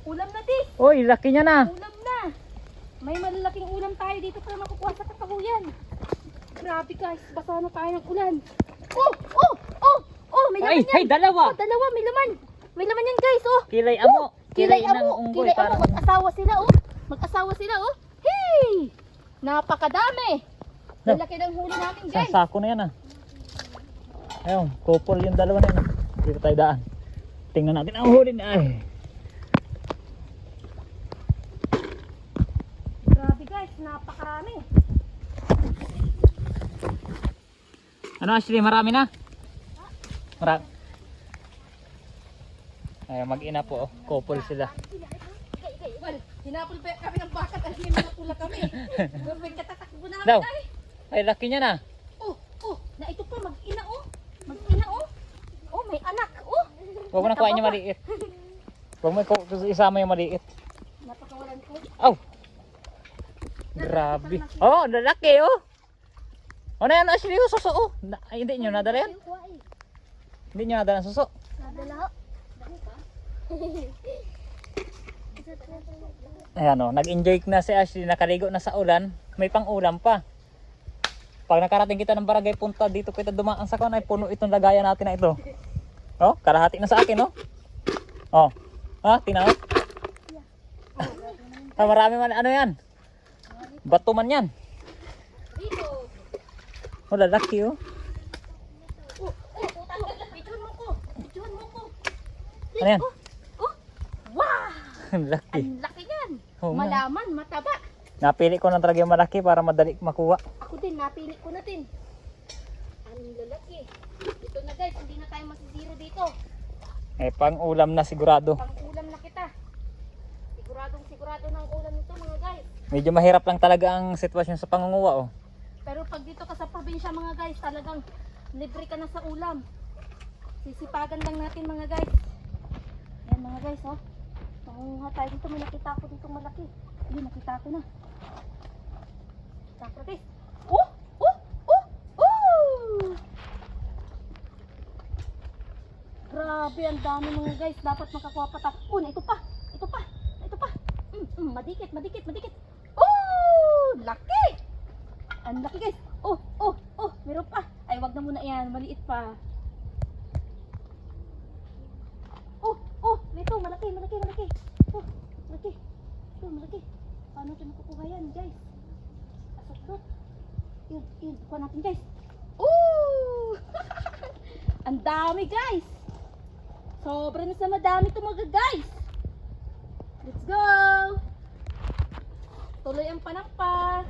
Ulam na dis. Uy, laki niya na. Ulam na. May malalaking ulam tayo dito para makukuha sa kakahuyan. Grabe guys, basa na tayo ng ulan. Oh, oh, oh, oh, may laman yan. Ay, dalawa. Oh, dalawa, may laman. May laman yan guys, oh. Kilay amo. Kilay ng amo, unggoy. kilay amo. Mag-asawa sila, oh. Mag-asawa sila, oh. Hey! Napakadami. Lalaki ng huli namin Sa guys. sako na yan ah. Ayun, couple yung dalawa na yan. Dito tayo daan. Tingnan natin ang huli na ay. Grabe guys, napakarami. Ano Ashley, marami na? Marami. Ay, mag-ina po, oh. Couple sila. Hinapol pa kami ng bakat at may mga pula kami. Gawin katatakbo namin Daw. ay. Ay, laki niya na. Oh, oh, na ito pa, mag-ina oh. Mag-ina oh. Oh, may anak oh. Huwag mo na kuhain yung maliit. Huwag mo isama yung maliit. Napakawalan ko. Oh! Grabe. Oh, lalaki oh. O na yan Ashley, oh, suso oh. Ay, hindi nyo nadala yan? Hindi nyo nadala ang suso. Nadala. Ayan o, nag-enjoy na si Ashley, nakaligo na sa ulan, may pang-ulam pa. Pag nakarating kita ng barangay punta, dito kita dumaan sa kuwan, ay puno itong lagayan natin na ito. Oh, karahati na sa akin, oh. Oh, ha, tingnan mo. Ah, marami man, ano yan? Bato man yan. Dito. Oh, lalaki, oh. Bituan mo ko. Bituan mo ko. Ano yan? Oh. Wow! Laki. Ang laki niyan. Oo nga. Malaman, mataba. Napili ko ng talaga yung malaki para madali makuha. Ako din, napili ko na din. Ang lalaki. Ito na guys, hindi na tayo masisiro dito. Eh, pang-ulam na sigurado. Pang-ulam na kita. Siguradong sigurado ng ulam nito mga guys. Medyo mahirap lang talaga ang sitwasyon sa pangunguha, oh. Pero pag dito ka sa probinsya mga guys, talagang libre ka na sa ulam. Sisipagan lang natin mga guys. Ayan mga guys, oh. Mangunguha tayo dito. May nakita ako dito malaki. Ayun, nakita ko na. Nakita guys. Oh! Oh! Oh! Oh! Grabe, ang dami mga guys. Dapat makakuha pa tayo. Oh, ito pa. Ito pa. Ito pa. Madikit, madikit, madikit. Oh! Laki! Ang laki guys. Oh! Oh! Oh! Meron pa. Ay, wag na muna yan. Maliit pa. Oh! Oh! Ito, malaki, malaki, malaki. Oh! Malaki. Ito, malaki. Paano ito makukuha yan guys? Asok doon. Yun, yun. Kuha natin guys. Oh! Ang dami guys. Sobra na sa madami ito mga guys. Let's go! Tuloy ang panampa.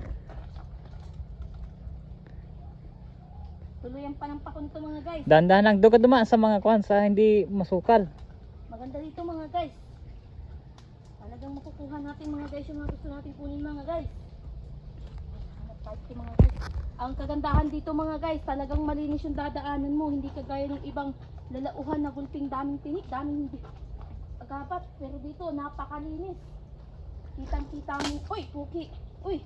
Tuloy ang panampa ko nito mga guys. Dahan-dahan lang, doon ka dumaan sa mga kuwan sa hindi masukal. Maganda dito mga guys. Talagang makukuha natin mga guys yung mga gusto natin kunin mga guys. Hanap tayo dito mga guys. Ang kagandahan dito mga guys, talagang malinis yung dadaanan mo. Hindi kagaya ng ibang lalauhan na gulping daming tinik, daming hindi agapat. Pero dito napakalinis. Kitang kita mo. Uy, puki. Uy,